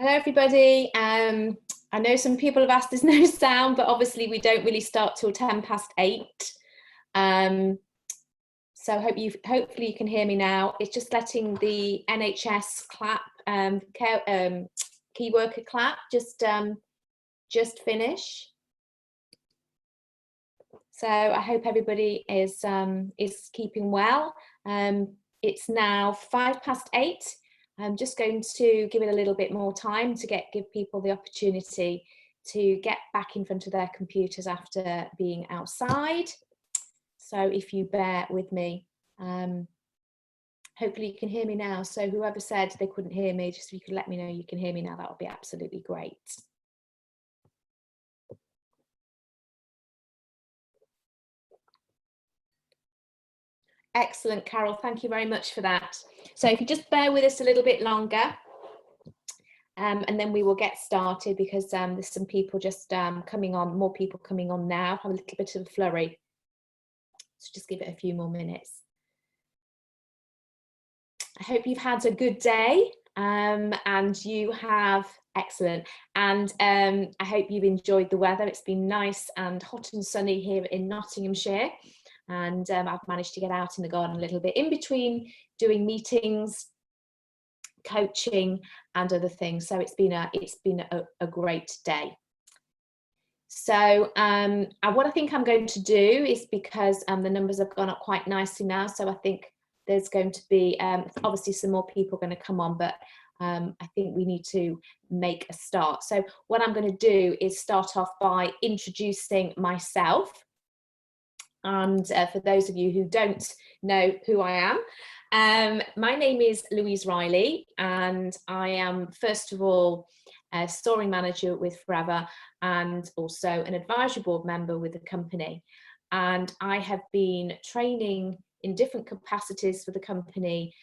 Hello everybody. I know some people have asked there's no sound, but obviously we don't really start till 8:10. So hopefully you can hear me now. It's just letting the NHS clap, key worker clap, just finish. So I hope everybody is keeping well. It's now 8:05. I'm just going to give it a little bit more time to give people the opportunity to get back in front of their computers after being outside. So if you bear with me, hopefully you can hear me now. So whoever said they couldn't hear me, just if you could let me know you can hear me now, that would be absolutely great. Excellent, Carol, thank you very much for that. So if you just bear with us a little bit longer, and then we will get started because there's some people just coming on, more people coming on now, have a little bit of a flurry. So just give it a few more minutes. I hope you've had a good day and you have, excellent. And I hope you've enjoyed the weather. It's been nice and hot and sunny here in Nottinghamshire. And I've managed to get out in the garden a little bit in between doing meetings, coaching and other things. So it's been a great day. So what I think I'm going to do is, because the numbers have gone up quite nicely now, so I think there's going to be obviously some more people going to come on, but I think we need to make a start. So what I'm going to do is start off by introducing myself. And for those of you who don't know who I am, my name is Louise Riley, and I am first of all a soaring manager with Forever and also an advisory board member with the company. And I have been training in different capacities for the company,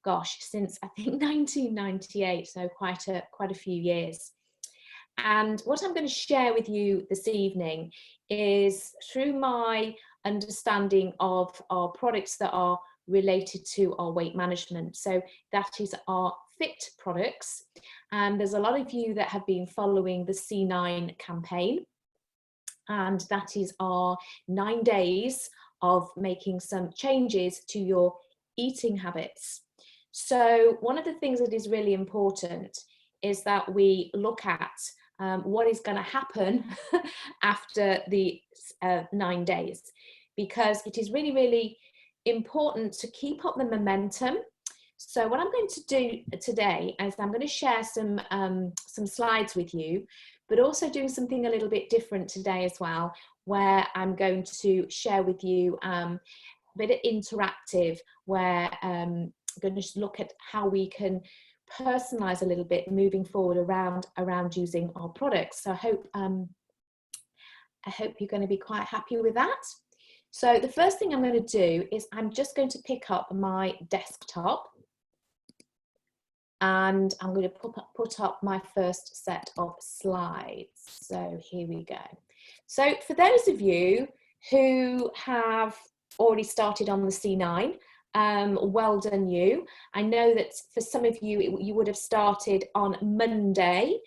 gosh, since I think 1998, so quite a few years. And what I'm going to share with you this evening is, through my understanding of our products that are related to our weight management. So that is our fit products. And there's a lot of you that have been following the C9 campaign. And that is our 9 days of making some changes to your eating habits. So one of the things that is really important is that we look at what is going to happen after the 9 days, because it is really, really important to keep up the momentum. So what I'm going to do today is I'm going to share some slides with you, but also doing something a little bit different today as well, where I'm going to share with you a bit of interactive, where I'm going to look at how we can personalize a little bit moving forward around using our products. So I hope you're going to be quite happy with that. So the first thing I'm going to do is I'm just going to pick up my desktop, and I'm going to put up my first set of slides. So here we go. So for those of you who have already started on the C9, well done you. I know that for some of you, you would have started on Monday.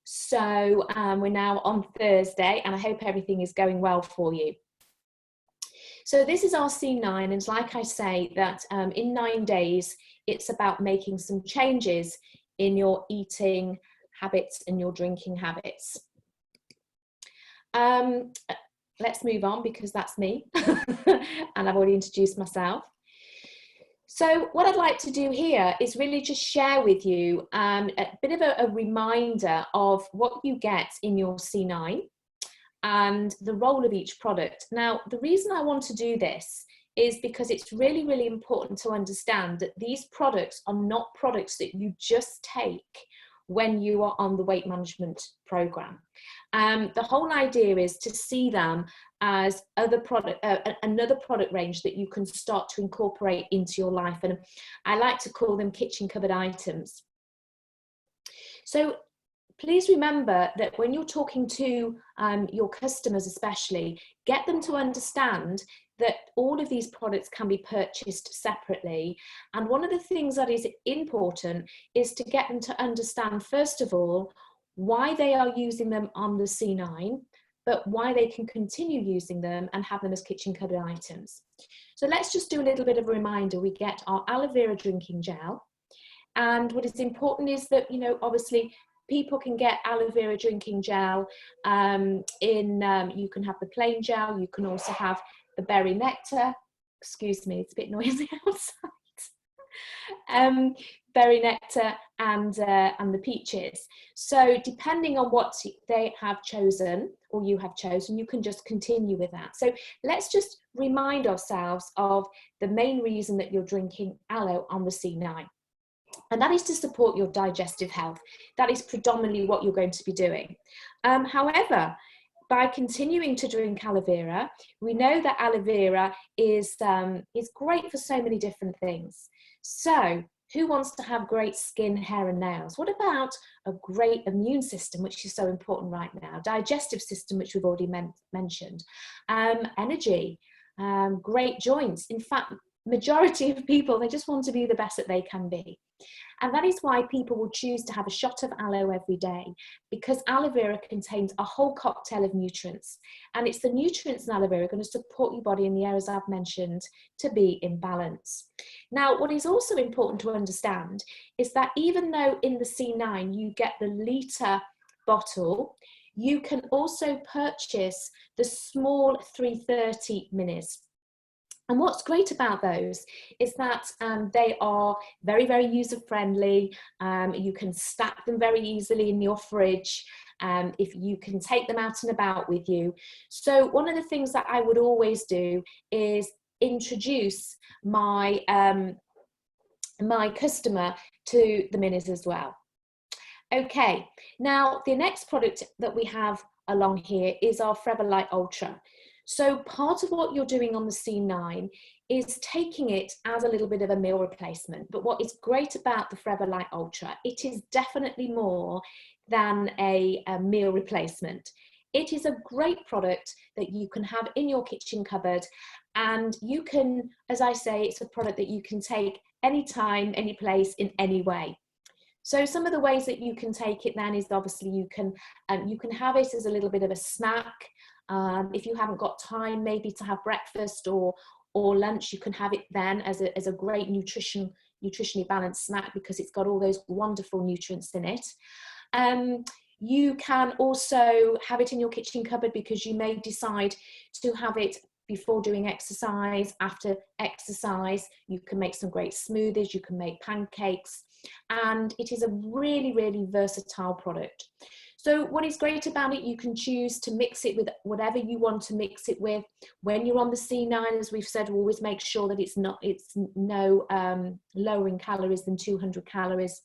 So we're now on Thursday, and I hope everything is going well for you. So this is our C9, and like I say, that in 9 days, it's about making some changes in your eating habits and your drinking habits. Let's move on, because that's me, and I've already introduced myself. So what I'd like to do here is really just share with you a bit of a reminder of what you get in your C9 and the role of each product. Now, the reason I want to do this is because it's really, really important to understand that these products are not products that you just take when you are on the weight management program. The whole idea is to see them as another product range that you can start to incorporate into your life. And I like to call them kitchen cupboard items. So please remember that when you're talking to your customers especially, get them to understand that all of these products can be purchased separately. And one of the things that is important is to get them to understand, first of all, why they are using them on the C9, but why they can continue using them and have them as kitchen cupboard items. So let's just do a little bit of a reminder. We get our aloe vera drinking gel. And what is important is that, you know, obviously people can get aloe vera drinking gel you can have the plain gel, you can also have the berry nectar. Excuse me, it's a bit noisy outside. Berry nectar and the peaches. So depending on what they have chosen or you have chosen, you can just continue with that. So let's just remind ourselves of the main reason that you're drinking aloe on the C9. And that is to support your digestive health. That is predominantly what you're going to be doing. However, by continuing to drink aloe vera, we know that aloe vera is great for so many different things. So who wants to have great skin, hair and nails? What about a great immune system, which is so important right now? Digestive system, which we've already mentioned. Energy, great joints. In fact, majority of people, they just want to be the best that they can be. And that is why people will choose to have a shot of aloe every day, because aloe vera contains a whole cocktail of nutrients. And it's the nutrients in aloe vera going to support your body in the areas I've mentioned to be in balance. Now, what is also important to understand is that even though in the C9 you get the litre bottle, you can also purchase the small 330 minis. And what's great about those is that they are very, very user-friendly. You can stack them very easily in your fridge. If you can take them out and about with you. So one of the things that I would always do is introduce my, my customer to the minis as well. Okay, now the next product that we have along here is our Forever Light Ultra. So part of what you're doing on the C9 is taking it as a little bit of a meal replacement. But what is great about the Forever Light Ultra, it is definitely more than a meal replacement. It is a great product that you can have in your kitchen cupboard, and you can, as I say, it's a product that you can take anytime, any place, in any way. So some of the ways that you can take it then is obviously you can have it as a little bit of a snack. If you haven't got time maybe to have breakfast or lunch, you can have it then as a great nutritionally balanced snack, because it's got all those wonderful nutrients in it. You can also have it in your kitchen cupboard because you may decide to have it before doing exercise, after exercise. You can make some great smoothies, you can make pancakes, and it is a really, really versatile product. So what is great about it, you can choose to mix it with whatever you want to mix it with. When you're on the C9, as we've said, always make sure that it's no lower in calories than 200 calories.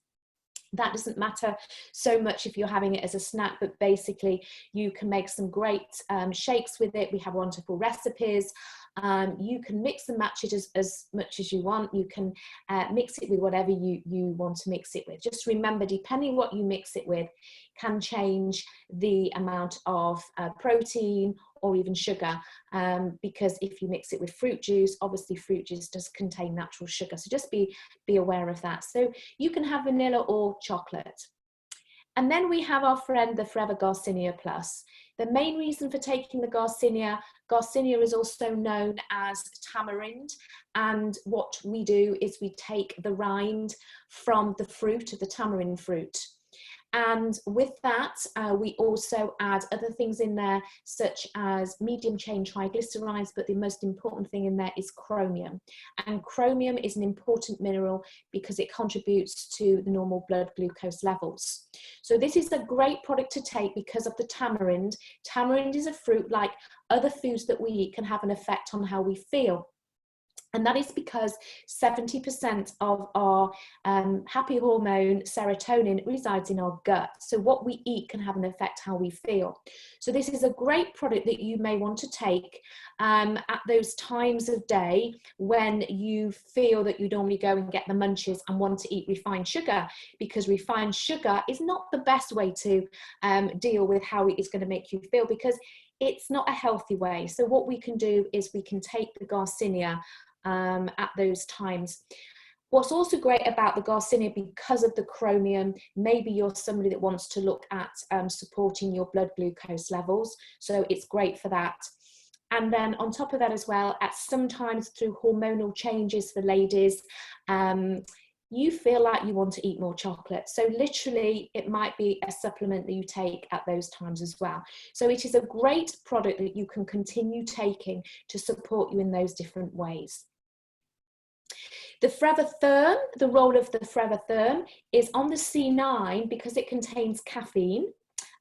That doesn't matter so much if you're having it as a snack, but basically you can make some great shakes with it. We have wonderful recipes. You can mix and match it as much as you want. You can mix it with whatever you want to mix it with. Just remember, depending what you mix it with can change the amount of protein or even sugar, because if you mix it with fruit juice, obviously fruit juice does contain natural sugar. So just be aware of that. So you can have vanilla or chocolate. And then we have our friend, the Forever Garcinia Plus. The main reason for taking the Garcinia is also known as tamarind. And what we do is we take the rind from the fruit of the tamarind fruit. And with that, we also add other things in there, such as medium chain triglycerides, but the most important thing in there is chromium. And chromium is an important mineral because it contributes to the normal blood glucose levels. So this is a great product to take because of the tamarind. Tamarind is a fruit, like other foods that we eat, can have an effect on how we feel. And that is because 70% of our happy hormone, serotonin, resides in our gut. So what we eat can have an effect how we feel. So this is a great product that you may want to take at those times of day when you feel that you normally go and get the munchies and want to eat refined sugar, because refined sugar is not the best way to deal with how it is going to make you feel, because it's not a healthy way. So what we can do is we can take the Garcinia at those times. What's also great about the Garcinia, because of the chromium, maybe you're somebody that wants to look at supporting your blood glucose levels. So it's great for that. And then on top of that as well, at sometimes through hormonal changes for ladies, you feel like you want to eat more chocolate. So literally it might be a supplement that you take at those times as well. So it is a great product that you can continue taking to support you in those different ways. The Forever Therm, the role of the Forever Therm is on the C9 because it contains caffeine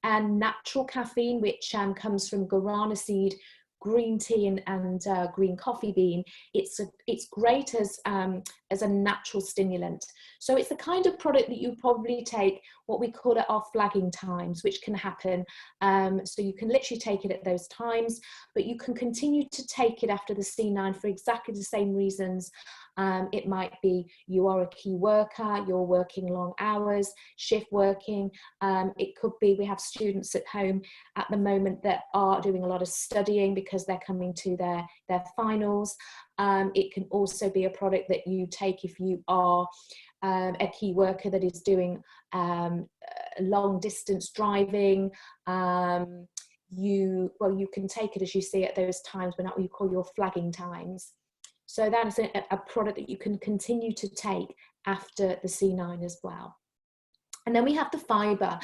and natural caffeine, which comes from guarana seed, green tea and green coffee bean. It's great as a natural stimulant. So it's the kind of product that you probably take what we call at our flagging times, which can happen. So you can literally take it at those times, but you can continue to take it after the C9 for exactly the same reasons. It might be you are a key worker, you're working long hours, shift working. It could be we have students at home at the moment that are doing a lot of studying because they're coming to their finals. It can also be a product that you take if you are a key worker that is doing long distance driving. You can take it, as you see, at those times when what you call your flagging times. So that is a product that you can continue to take after the C9 as well. And then we have the fibre.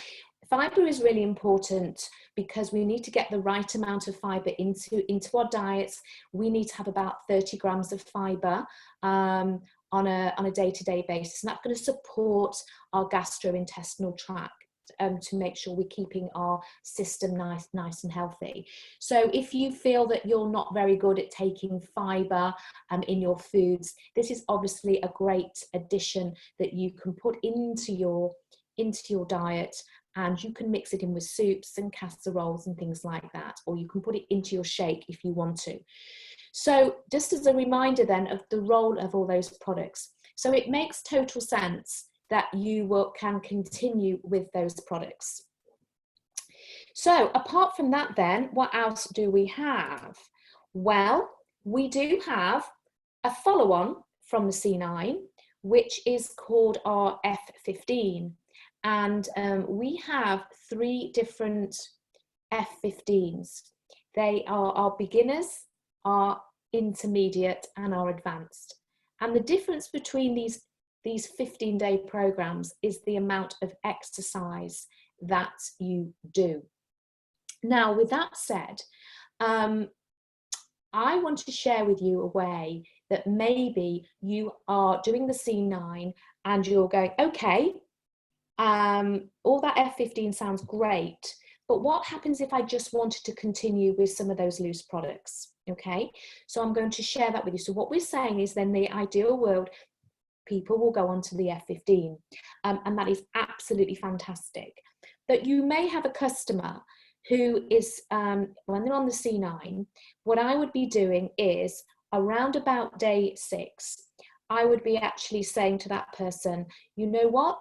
Fibre is really important because we need to get the right amount of fibre into our diets. We need to have about 30 grams of fibre on a day-to-day basis, and that's going to support our gastrointestinal tract to make sure we're keeping our system nice and healthy. So if you feel that you're not very good at taking fibre in your foods, this is obviously a great addition that you can put into your diet, and you can mix it in with soups and casseroles and things like that, or you can put it into your shake if you want to. So just as a reminder then of the role of all those products. So it makes total sense that you can continue with those products. So apart from that then, what else do we have? Well, we do have a follow-on from the C9, which is called our F15. And we have 3 different F15s. They are our beginners, our intermediate, and our advanced. And the difference between these 15-day programs is the amount of exercise that you do. Now, with that said, I want to share with you a way that maybe you are doing the C9 and you're going, okay, all that F15 sounds great, but what happens if I just wanted to continue with some of those loose products? Okay, so I'm going to share that with you. So what we're saying is then the ideal world, people will go on to the F15, and that is absolutely fantastic. But you may have a customer who is, when they're on the C9, what I would be doing is around about day 6, I would be actually saying to that person, you know what,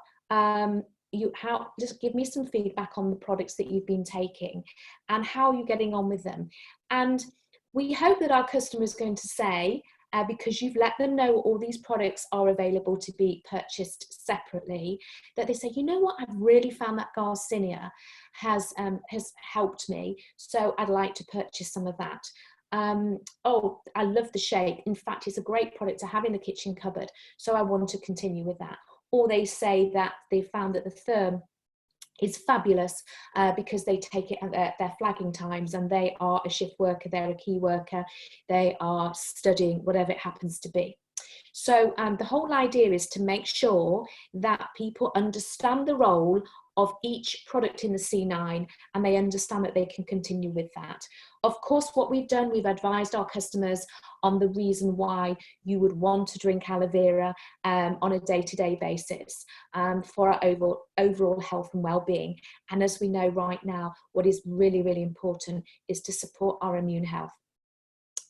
just give me some feedback on the products that you've been taking and how you're getting on with them. And we hope that our customer is going to say, because you've let them know all these products are available to be purchased separately, that they say, you know what, I've really found that Garcinia has helped me, so I'd like to purchase some of that. Oh, I love the shake. In fact, it's a great product to have in the kitchen cupboard, so I want to continue with that. Or they say that they found that the Therm is fabulous because they take it at their flagging times, and they are a shift worker, they're a key worker, they are studying, whatever it happens to be. So the whole idea is to make sure that people understand the role of each product in the C9, and they understand that they can continue with that. Of course, what we've done, we've advised our customers on the reason why you would want to drink aloe vera on a day-to-day basis for our overall health and well-being. And as we know right now, what is really, really important is to support our immune health.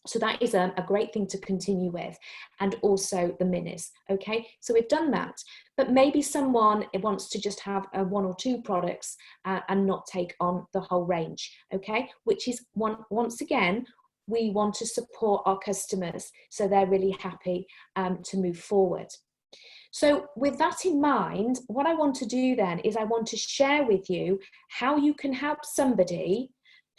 So that is a great thing to continue with, and also the minis. Okay, so we've done that, but maybe someone wants to just have one or two products and not take on the whole range. Okay, which is once again, we want to support our customers so they're really happy to move forward. So with that in mind, what I want to do then is I want to share with you how you can help somebody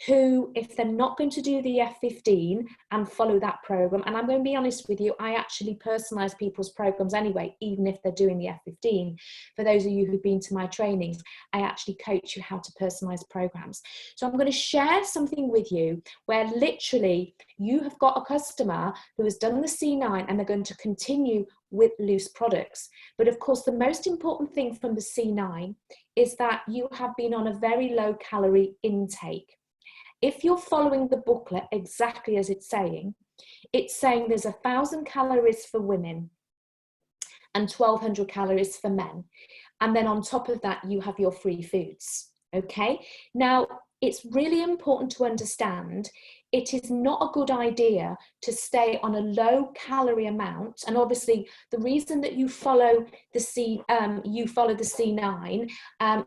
who, if they're not going to do the F15 and follow that program, and I'm going to be honest with you, I actually personalize people's programs anyway, even if they're doing the F15. For those of you who've been to my trainings, I actually coach you how to personalize programs. So I'm going to share something with you where literally you have got a customer who has done the C9 and they're going to continue with loose products. But of course, the most important thing from the C9 is that you have been on a very low calorie intake. If you're following the booklet exactly as it's saying there's 1,000 calories for women and 1,200 calories for men. And then on top of that, you have your free foods. Okay. Now, it's really important to understand it is not a good idea to stay on a low calorie amount. And obviously the reason that you follow the C9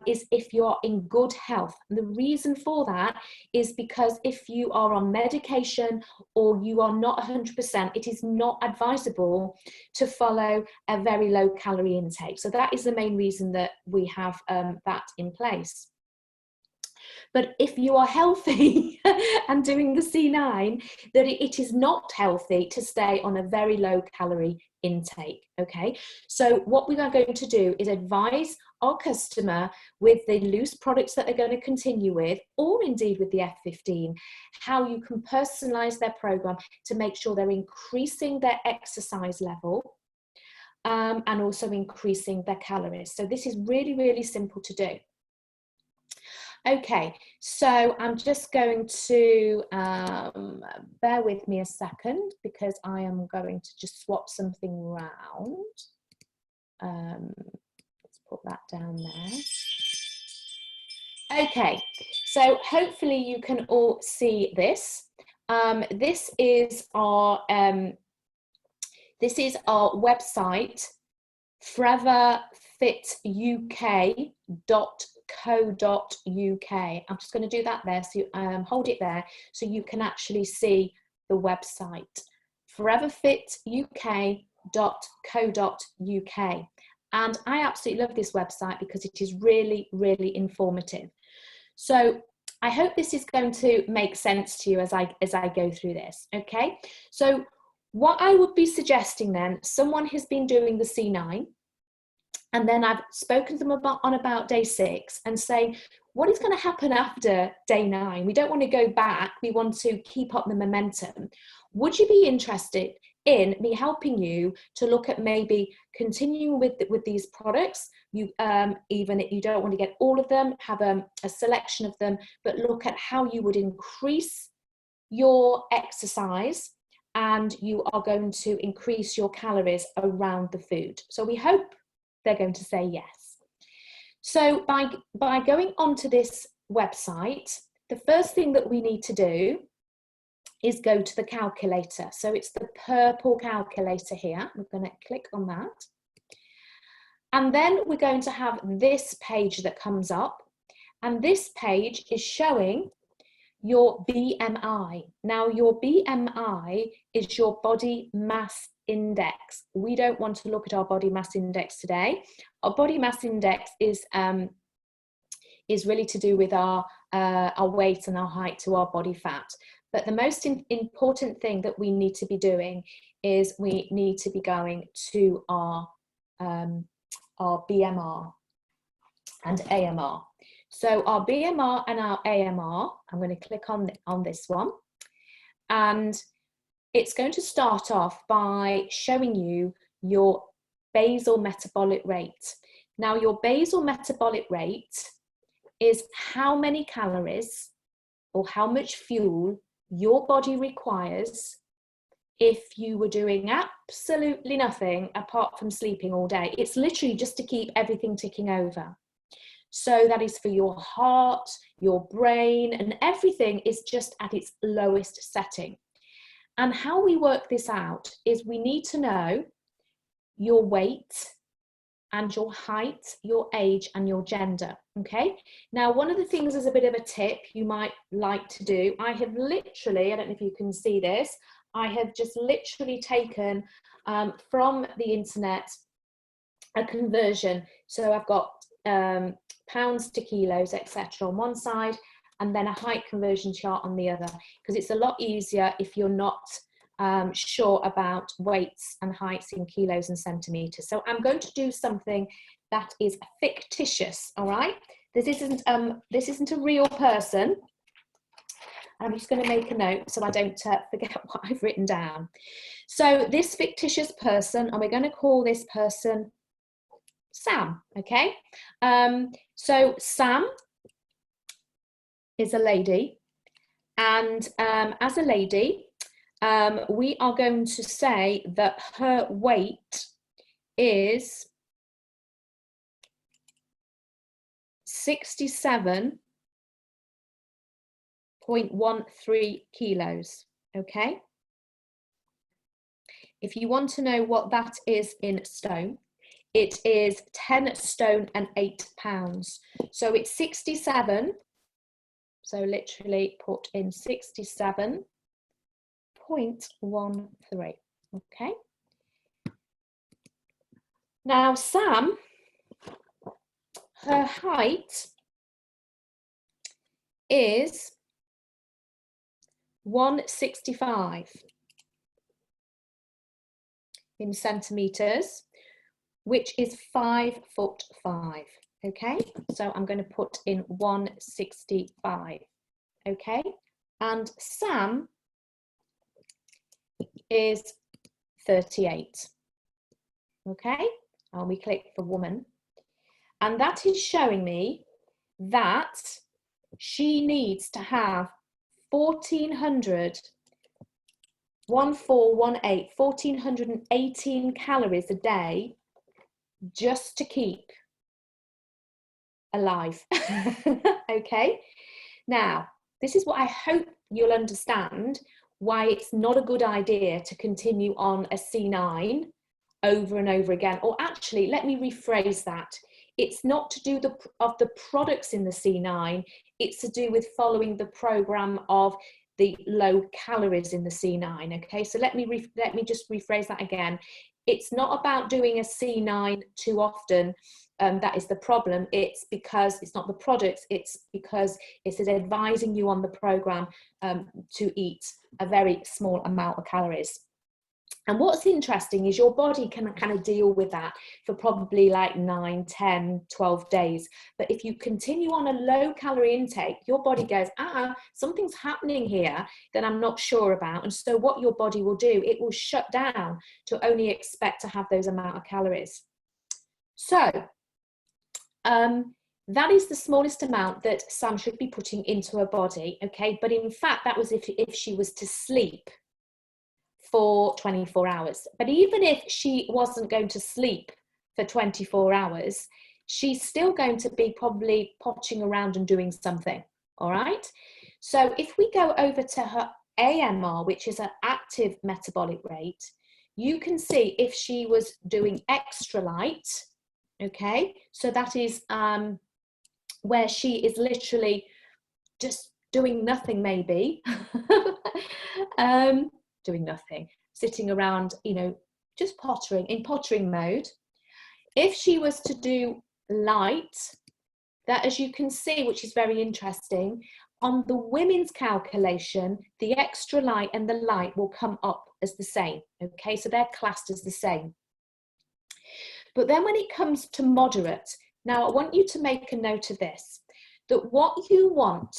is if you're in good health. And the reason for that is because if you are on medication or you are not 100%, it is not advisable to follow a very low calorie intake. So that is the main reason that we have that in place. But if you are healthy and doing the C9, that it is not healthy to stay on a very low calorie intake. Okay, so what we are going to do is advise our customer with the loose products that they're going to continue with, or indeed with the F15, how you can personalize their program to make sure they're increasing their exercise level and also increasing their calories. So this is really, really simple to do. Okay, so I'm just going to bear with me a second because I am going to just swap something around. Let's put that down there. Okay, so hopefully you can all see this. This is our website, foreverfituk.co.uk. I'm just going to do that there, so hold it there so you can actually see the website, foreverfituk.co.uk. And I absolutely love this website because it is really, really informative. So I hope this is going to make sense to you as I go through this. Okay, so what I would be suggesting then, someone has been doing the C9, and then I've spoken to them about day 6 and say, what is going to happen after day 9? We don't want to go back. We want to keep up the momentum. Would you be interested in me helping you to look at maybe continuing with these products? You even if you don't want to get all of them, have a selection of them, but look at how you would increase your exercise and you are going to increase your calories around the food. So we hope they're going to say yes. So by going onto this website, the first thing that we need to do is go to the calculator. So it's the purple calculator here. We're going to click on that. And then we're going to have this page that comes up. And this page is showing your BMI. Now, your BMI is your body mass index. We don't want to look at our body mass index today. Our body mass index is really to do with our weight and our height to our body fat. But the most important thing that we need to be doing is we need to be going to our BMR and AMR. So our BMR and our AMR, I'm going to click on this one, and it's going to start off by showing you your basal metabolic rate. Now, your basal metabolic rate is how many calories or how much fuel your body requires if you were doing absolutely nothing apart from sleeping all day. It's literally just to keep everything ticking over. So that is for your heart, your brain, and everything is just at its lowest setting. And how we work this out is we need to know your weight and your height, your age, and your gender, okay? Now, one of the things as a bit of a tip you might like to do, I have literally, I don't know if you can see this, I have just literally taken from the internet a conversion. So I've got pounds to kilos, etc. on one side, and then a height conversion chart on the other, because it's a lot easier if you're not sure about weights and heights in kilos and centimeters. So I'm going to do something that is fictitious, all right? This isn't a real person. I'm just going to make a note so I don't forget what I've written down. So this fictitious person, and we're going to call this person Sam, okay? So Sam is a lady, and as a lady, we are going to say that her weight is 67.13 kilos, okay? If you want to know what that is in stone, it is 10 stone and 8 pounds. So it's 67, so literally put in 67.13, okay? Now Sam, her height is 165 in centimeters, which is 5'5", okay? So I'm going to put in 165, okay? And Sam is 38, okay? And we click for woman. And that is showing me that she needs to have 1418 calories a day just to keep alive. Okay, now this is what I hope you'll understand why it's not a good idea to continue on a C9 over and over again. Or actually, let me rephrase that. It's not to do of the products in the C9, it's to do with following the program of the low calories in the C9, okay? So let me just rephrase that again. It's not about doing a C9 too often, that is the problem. It's because it's not the products, it's because it's advising you on the program to eat a very small amount of calories. And what's interesting is your body can kind of deal with that for probably like 9, 10, 12 days. But if you continue on a low calorie intake, your body goes, something's happening here that I'm not sure about. And so what your body will do, it will shut down to only expect to have those amount of calories. So that is the smallest amount that Sam should be putting into her body, okay? But in fact, that was if she was to sleep for 24 hours. But even if she wasn't going to sleep for 24 hours, she's still going to be probably potting around and doing something, all right? So if we go over to her AMR, which is an active metabolic rate, you can see if she was doing extra light, okay? So that is where she is literally just doing nothing, maybe. Doing nothing, sitting around, you know, just pottering, in pottering mode. If she was to do light, that, as you can see, which is very interesting, on the women's calculation, the extra light and the light will come up as the same, okay? So they're classed as the same. But then when it comes to moderate, now I want you to make a note of this, that what you want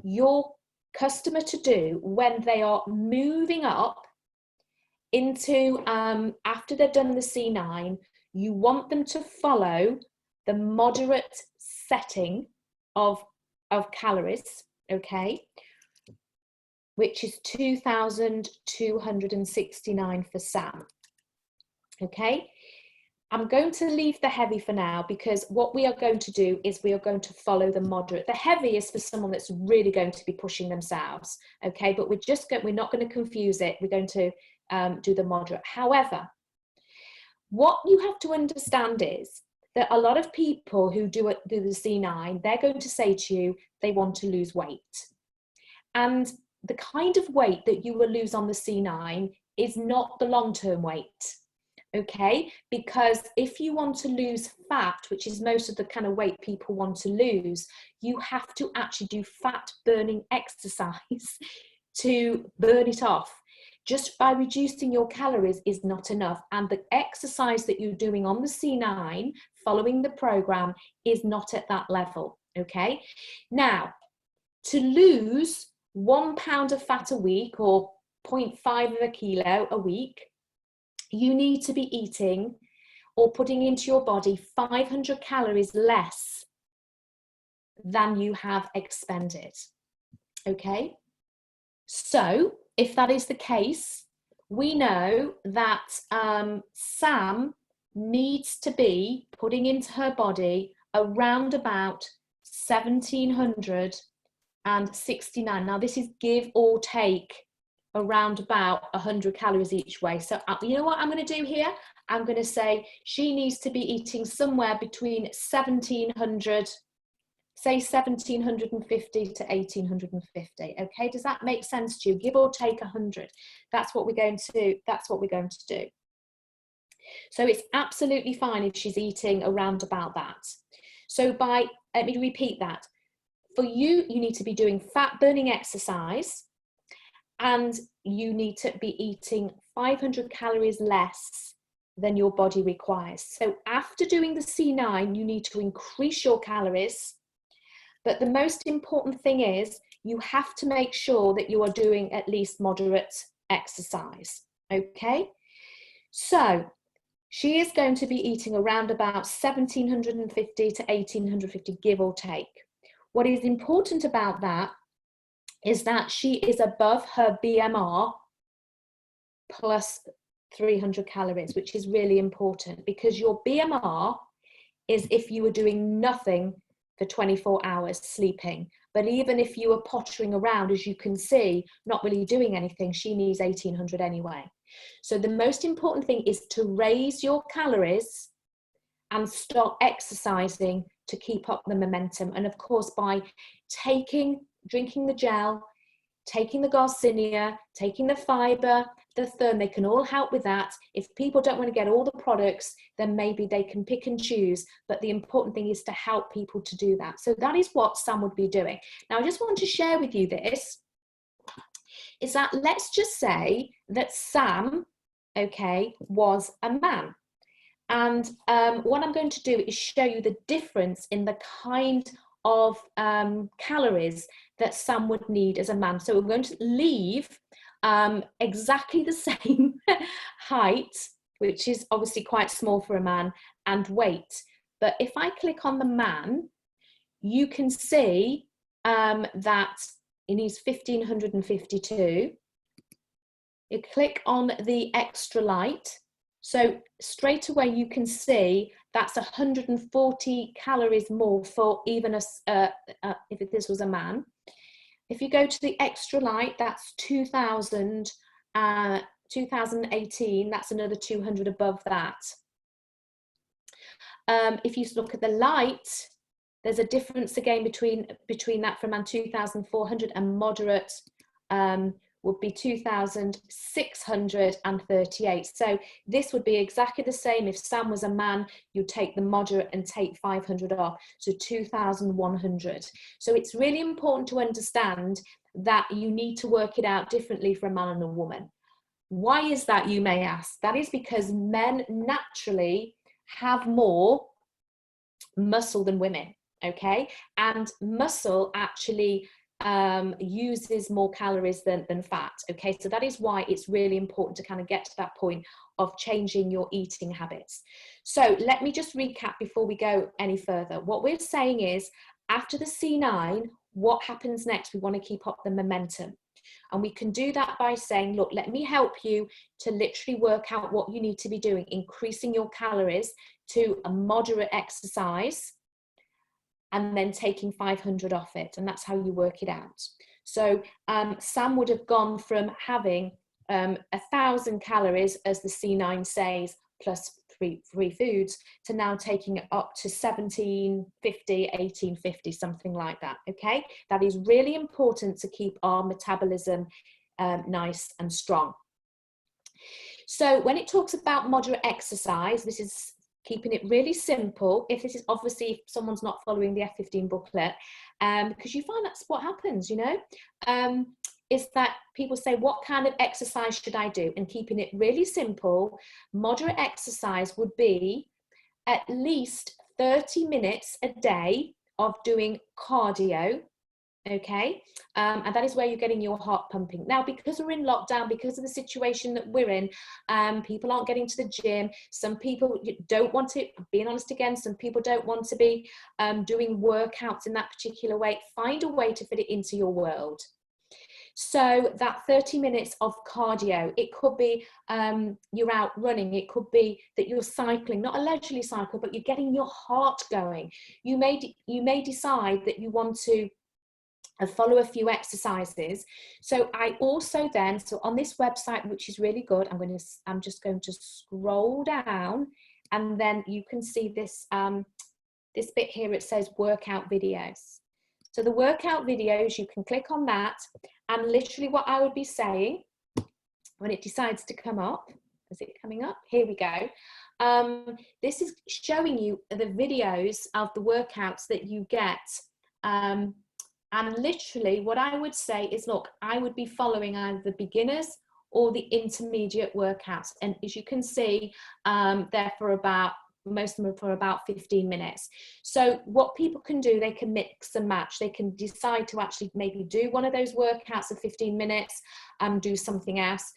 your customer to do when they are moving up into, after they've done the C9, you want them to follow the moderate setting of calories, okay, which is 2,269 for Sam, okay? I'm going to leave the heavy for now, because what we are going to do is we are going to follow the moderate. The heavy is for someone that's really going to be pushing themselves, okay? But we're not going to confuse it. We're going to do the moderate. However, what you have to understand is that a lot of people who do the C9, they're going to say to you, they want to lose weight. And the kind of weight that you will lose on the C9 is not the long-term weight. Okay, because if you want to lose fat, which is most of the kind of weight people want to lose, you have to actually do fat burning exercise to burn it off. Just by reducing your calories is not enough. And the exercise that you're doing on the C9, following the program, is not at that level. Okay, now to lose 1 pound of fat a week, or 0.5 of a kilo a week, you need to be eating or putting into your body 500 calories less than you have expended. Okay, so if that is the case, we know that Sam needs to be putting into her body around about 1769. Now this is give or take around about 100 calories each way. So you know what I'm going to do here? I'm going to say she needs to be eating somewhere between 1700, say 1750 to 1850. Okay, does that make sense to you? Give or take 100. That's what we're going to do. So it's absolutely fine if she's eating around about that. So let me repeat that. For you, you need to be doing fat burning exercise, and you need to be eating 500 calories less than your body requires. So after doing the C9, you need to increase your calories. But the most important thing is you have to make sure that you are doing at least moderate exercise. Okay? So she is going to be eating around about 1750 to 1850, give or take. What is important about that is that she is above her BMR plus 300 calories, which is really important, because your BMR is if you were doing nothing for 24 hours sleeping. But even if you were pottering around, as you can see, not really doing anything, she needs 1800 anyway. So the most important thing is to raise your calories and start exercising to keep up the momentum. And of course, by drinking the gel, taking the Garcinia, taking the fiber, the Therm, they can all help with that. If people don't want to get all the products, then maybe they can pick and choose. But the important thing is to help people to do that. So that is what Sam would be doing. Now, I just want to share with you this, is that let's just say that Sam, okay, was a man. And what I'm going to do is show you the difference in the kind of calories that Sam would need as a man. So we're going to leave exactly the same height, which is obviously quite small for a man, and weight. But if I click on the man, you can see that he needs 1552. You click on the extra light. So straight away you can see that's 140 calories more for even if this was a man. If you go to the extra light, that's 2018, that's another 200 above that. If you look at the light, there's a difference again between that for a man, 2,400, and moderate would be 2,638. So this would be exactly the same. If Sam was a man, you'd take the moderate and take 500 off, so 2,100. So it's really important to understand that you need to work it out differently for a man and a woman. Why is that, you may ask? That is because men naturally have more muscle than women, okay? And muscle actually uses more calories than fat, okay? So that is why it's really important to kind of get to that point of changing your eating habits. So let me just recap before we go any further. What we're saying is, after the C9, what happens next? We want to keep up the momentum. And we can do that by saying, look, let me help you to literally work out what you need to be doing, increasing your calories to a moderate exercise, and then taking 500 off it. And that's how you work it out. So Sam would have gone from having 1,000 calories, as the C9 says, plus free foods, to now taking it up to 1750, 1850, something like that. Okay, that is really important to keep our metabolism nice and strong. So when it talks about moderate exercise, this is keeping it really simple. If this is obviously, if someone's not following the F15 booklet, because you find that's what happens, you know, is that people say, what kind of exercise should I do? And keeping it really simple, moderate exercise would be at least 30 minutes a day of doing cardio. Okay, and that is where you're getting your heart pumping. Now, because we're in lockdown, because of the situation that we're in, people aren't getting to the gym. Some people don't want to, being honest again, some people don't want to be doing workouts in that particular way. Find a way to fit it into your world. So that 30 minutes of cardio, it could be you're out running, it could be that you're cycling, not a leisurely cycle, but you're getting your heart going. You may decide that you want to follow a few exercises. So I also then, so on this website, which is really good, I'm just going to scroll down, and then you can see this, this bit here, it says workout videos. So the workout videos, you can click on that, and literally what I would be saying when it decides to come up, is it coming up? Here we go. This is showing you the videos of the workouts that you get. And literally what I would say is, look, I would be following either the beginners or the intermediate workouts. And as you can see, they're for about, most of them are for about 15 minutes. So what people can do, they can mix and match. They can decide to actually maybe do one of those workouts of 15 minutes and do something else.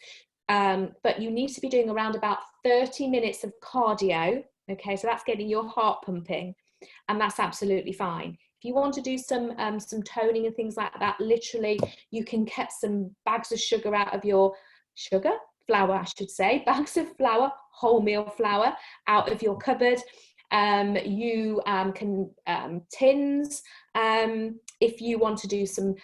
But you need to be doing around about 30 minutes of cardio. Okay, so that's getting your heart pumping, and that's absolutely fine. If you want to do some toning and things like that, literally you can get some bags of sugar out of your flour, I should say, bags of flour, wholemeal flour out of your cupboard. You can tins. If you want to do some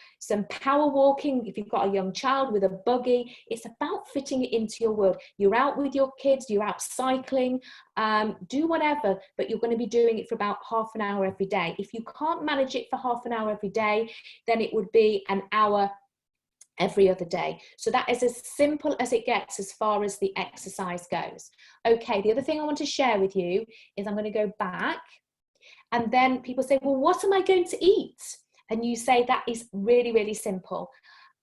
power walking, if you've got a young child with a buggy, it's about fitting it into your world. You're out with your kids, you're out cycling, do whatever, but you're going to be doing it for about half an hour every day. If you can't manage it for half an hour every day, then it would be an hour every other day. So that is as simple as it gets as far as the exercise goes. Okay, the other thing I want to share with you is I'm going to go back, and then people say, well, what am I going to eat? And you say that is really, really simple.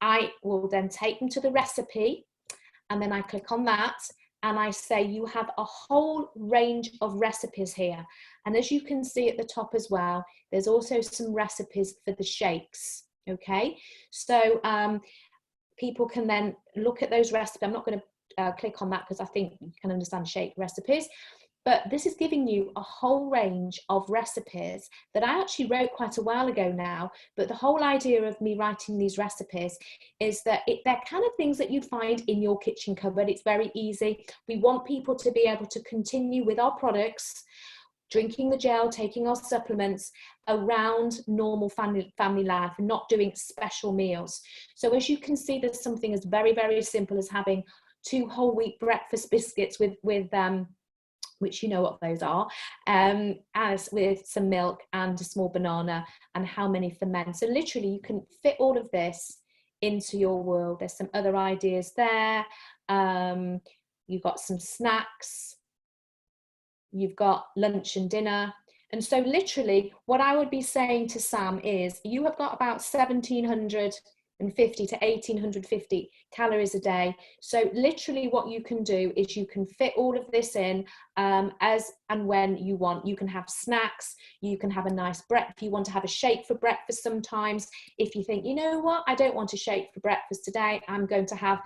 I will then take them to the recipe, and then I click on that, and I say you have a whole range of recipes here. And as you can see at the top as well, there's also some recipes for the shakes. Okay, so people can then look at those recipes. I'm not going to click on that because I think you can understand shake recipes, but this is giving you a whole range of recipes that I actually wrote quite a while ago now. But the whole idea of me writing these recipes is that they're kind of things that you'd find in your kitchen cupboard. It's very easy. We want people to be able to continue with our products, drinking the gel, taking our supplements around normal family life, and not doing special meals. So as you can see, there's something as very, very simple as having 2 whole wheat breakfast biscuits with which you know what those are, as with some milk and a small banana, and how many ferments. So literally you can fit all of this into your world. There's some other ideas there. You've got some snacks, you've got lunch and dinner. And so literally what I would be saying to Sam is, you have got about 1,750 to 1,850 calories a day. So literally what you can do is you can fit all of this in as and when you want. You can have snacks, you can have a nice breakfast. If you want to have a shake for breakfast sometimes, if you think, you know what, I don't want a shake for breakfast today, I'm going to have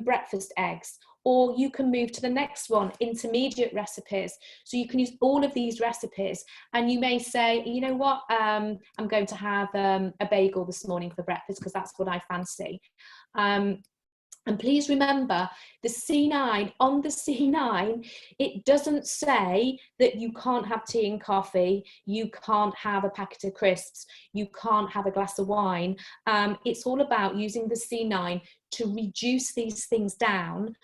breakfast eggs. or you can move to the next one, intermediate recipes. So you can use all of these recipes, and you may say, you know what, I'm going to have a bagel this morning for breakfast because that's what I fancy. And please remember, the C9, on the C9, it doesn't say that you can't have tea and coffee, you can't have a packet of crisps, you can't have a glass of wine. It's all about using the C9 to reduce these things down.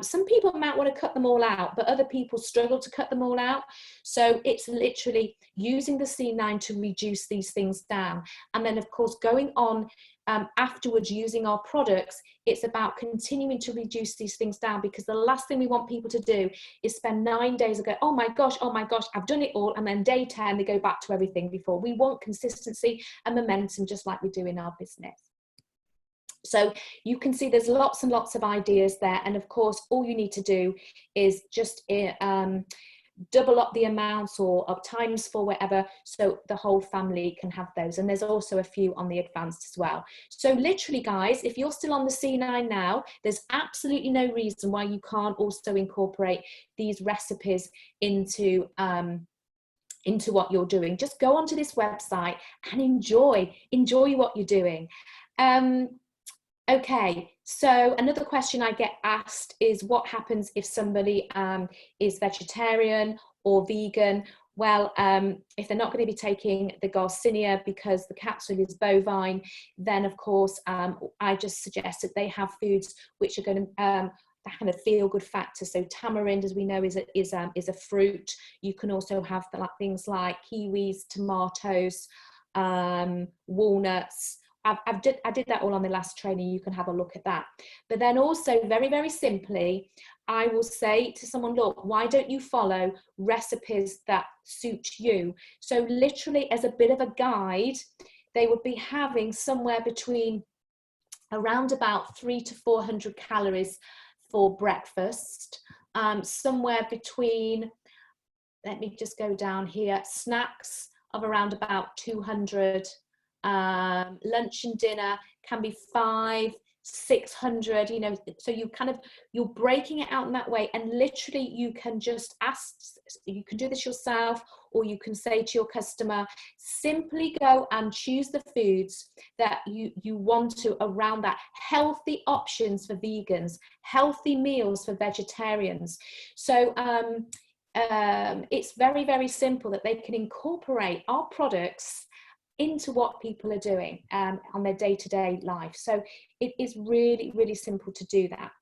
Some people might want to cut them all out, but other people struggle to cut them all out. So it's literally using the C9 to reduce these things down. And then, of course, going on afterwards using our products, it's about continuing to reduce these things down, because the last thing we want people to do is spend 9 days and go, oh my gosh, I've done it all, and then day 10 they go back to everything before. We want consistency and momentum, just like we do in our business. So you can see there's lots and lots of ideas there, and of course all you need to do is just double up the amounts or up times for whatever, so the whole family can have those. And there's also a few on the advanced as well. So literally, guys, if you're still on the C9 now, there's absolutely no reason why you can't also incorporate these recipes into what you're doing. Just go onto this website and enjoy what you're doing. Okay, so another question I get asked is, what happens if somebody is vegetarian or vegan? Well, if they're not going to be taking the Garcinia because the capsule is bovine, then of course I just suggest that they have foods which are going to that kind of feel-good factor. So tamarind, as we know, is a fruit. You can also have things like kiwis, tomatoes, walnuts. I did that all on the last training. You can have a look at that. But then also, very, very simply, I will say to someone, look, why don't you follow recipes that suit you? So literally, as a bit of a guide, they would be having somewhere between around about 300 to 400 calories for breakfast, somewhere between, let me just go down here, snacks of around about 200, lunch and dinner can be 500, 600, you know. So you're breaking it out in that way, and literally you can just ask, you can do this yourself, or you can say to your customer, simply go and choose the foods that you want to around that. Healthy options for vegans, healthy meals for vegetarians. So it's very, very simple that they can incorporate our products into what people are doing on their day-to-day life. So it is really, really simple to do that.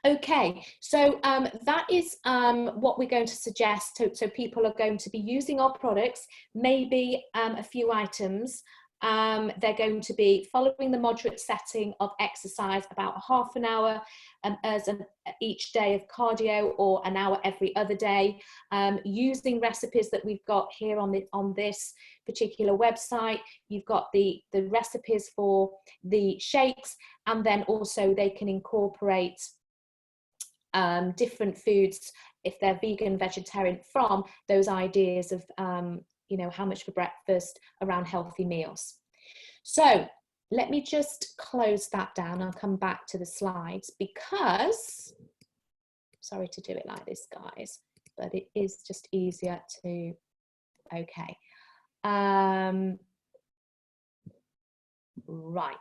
Okay, so that is what we're going to suggest. So people are going to be using our products, maybe a few items. They're going to be following the moderate setting of exercise, about half an hour as each day of cardio, or an hour every other day, using recipes that we've got here on this particular website. You've got the recipes for the shakes, and then also they can incorporate different foods, if they're vegan, vegetarian, from those ideas of you know, how much for breakfast, around healthy meals. So let me just close that down. I'll come back to the slides, because, sorry to do it like this, guys, but it is just easier to, okay. Right,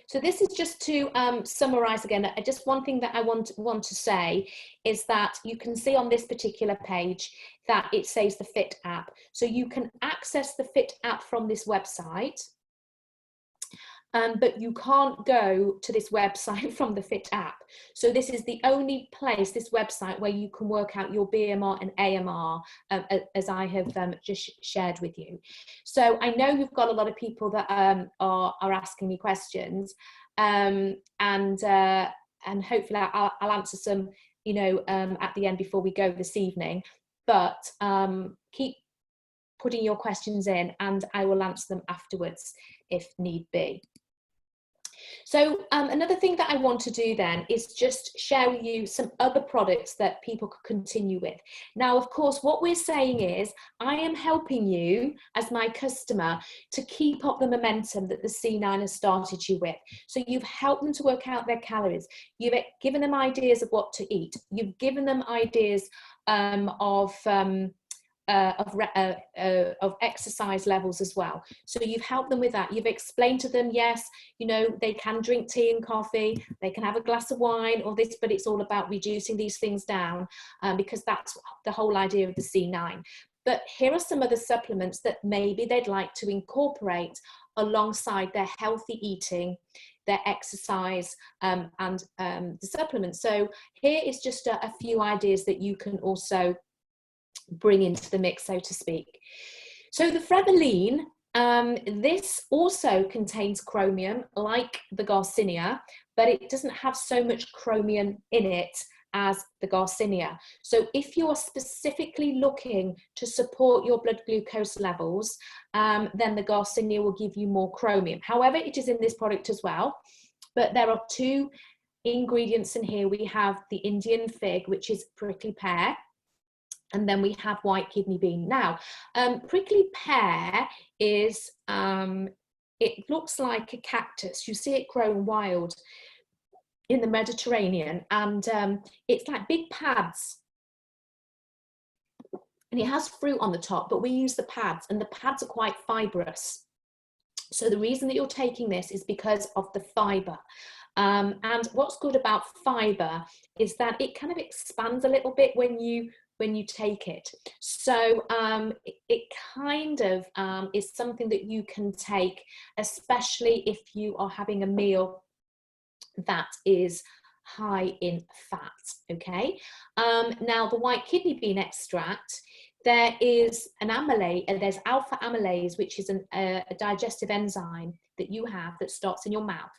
so this is just to summarize again. Just one thing that I want to say is that you can see on this particular page that it says the Fit app. So you can access the Fit app from this website, but you can't go to this website from the Fit app. So this is the only place, this website, where you can work out your BMR and AMR, as I have just shared with you. So I know you've got a lot of people that are asking me questions, and hopefully I'll answer some, you know, at the end before we go this evening. But keep putting your questions in, and I will answer them afterwards if need be. So another thing that I want to do then is just share with you some other products that people could continue with. Now, of course, what we're saying is I am helping you as my customer to keep up the momentum that the C9 has started you with. So you've helped them to work out their calories. You've given them ideas of what to eat. You've given them ideas of exercise levels as well. So you've helped them with that. You've explained to them, yes, you know, they can drink tea and coffee, they can have a glass of wine or this, but it's all about reducing these things down because that's the whole idea of the C9. But here are some other supplements that maybe they'd like to incorporate alongside their healthy eating, their exercise and the supplements. So here is just a few ideas that you can also bring into the mix, so to speak. So the Frevoline, this also contains chromium like the Garcinia, but it doesn't have so much chromium in it as the Garcinia. So if you are specifically looking to support your blood glucose levels, then the Garcinia will give you more chromium. However, it is in this product as well, but there are two ingredients in here. We have the Indian fig, which is prickly pear, and then we have white kidney bean. Now, prickly pear is, it looks like a cactus. You see it growing wild in the Mediterranean, and it's like big pads. And it has fruit on the top, but we use the pads, and the pads are quite fibrous. So the reason that you're taking this is because of the fiber. And what's good about fiber is that it kind of expands a little bit when you take it. So it kind of is something that you can take, especially if you are having a meal that is high in fat, okay? Now the white kidney bean extract, there is an amylase, there's alpha amylase, which is a digestive enzyme that you have that starts in your mouth.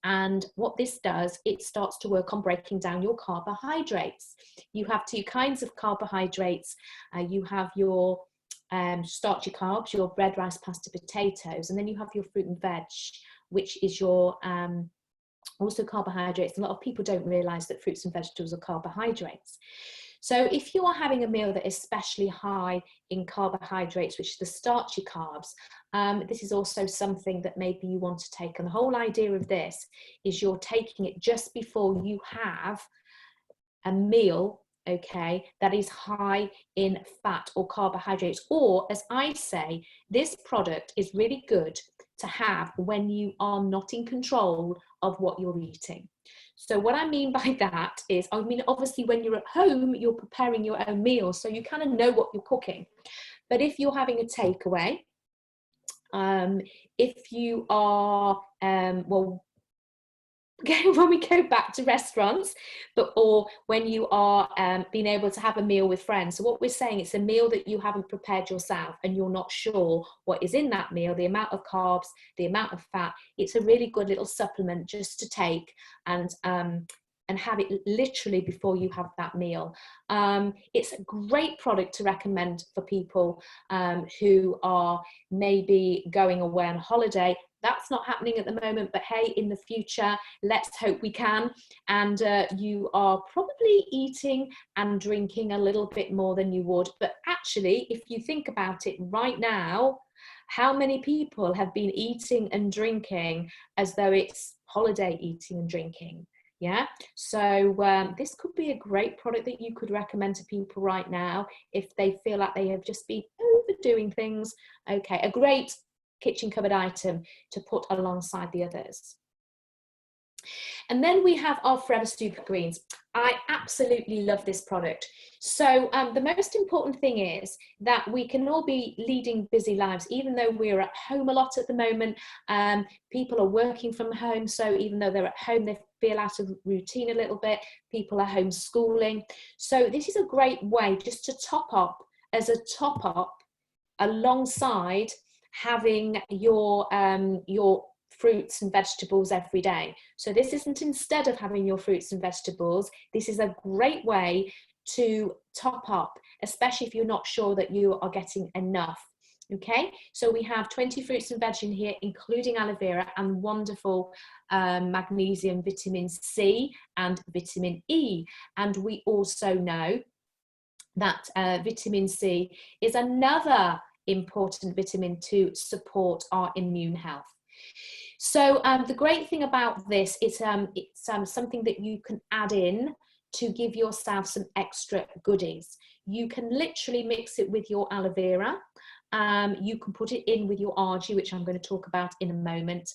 And what this does, it starts to work on breaking down your carbohydrates. You have two kinds of carbohydrates. You have your starchy carbs, your bread, rice, pasta, potatoes, and then you have your fruit and veg, which is your also carbohydrates. A lot of people don't realize that fruits and vegetables are carbohydrates. So if you are having a meal that is especially high in carbohydrates, which is the starchy carbs, this is also something that maybe you want to take. And the whole idea of this is you're taking it just before you have a meal, okay, that is high in fat or carbohydrates. Or as I say, this product is really good to have when you are not in control of what you're eating. So what I mean by that is, I mean, obviously when you're at home, you're preparing your own meals, so you kind of know what you're cooking. But if you're having a takeaway, if you are, well, when we go back to restaurants, or when you are being able to have a meal with friends. So what we're saying, it's a meal that you haven't prepared yourself and you're not sure what is in that meal, the amount of carbs, the amount of fat. It's a really good little supplement just to take and have it literally before you have that meal. It's a great product to recommend for people who are maybe going away on holiday. That's not happening at the moment, but hey, in the future, let's hope we can. And you are probably eating and drinking a little bit more than you would. But actually, if you think about it right now, how many people have been eating and drinking as though it's holiday eating and drinking? Yeah, so this could be a great product that you could recommend to people right now if they feel like they have just been overdoing things. Okay, a great kitchen cupboard item to put alongside the others. And then we have our Forever Super Greens. I absolutely love this product. So the most important thing is that we can all be leading busy lives, even though we're at home a lot at the moment. People are working from home, so even though they're at home, they feel out of routine a little bit. People are homeschooling. So this is a great way just to top up, as a top up alongside having your fruits and vegetables every day. So this isn't instead of having your fruits and vegetables. This is a great way to top up, especially if you're not sure that you are getting enough. Okay, so we have 20 fruits and veg in here, including aloe vera and wonderful magnesium, vitamin C and vitamin E. And we also know that vitamin C is another important vitamin to support our immune health. So the great thing about this is it's something that you can add in to give yourself some extra goodies. You can literally mix it with your aloe vera. You can put it in with your argi, which I'm going to talk about in a moment,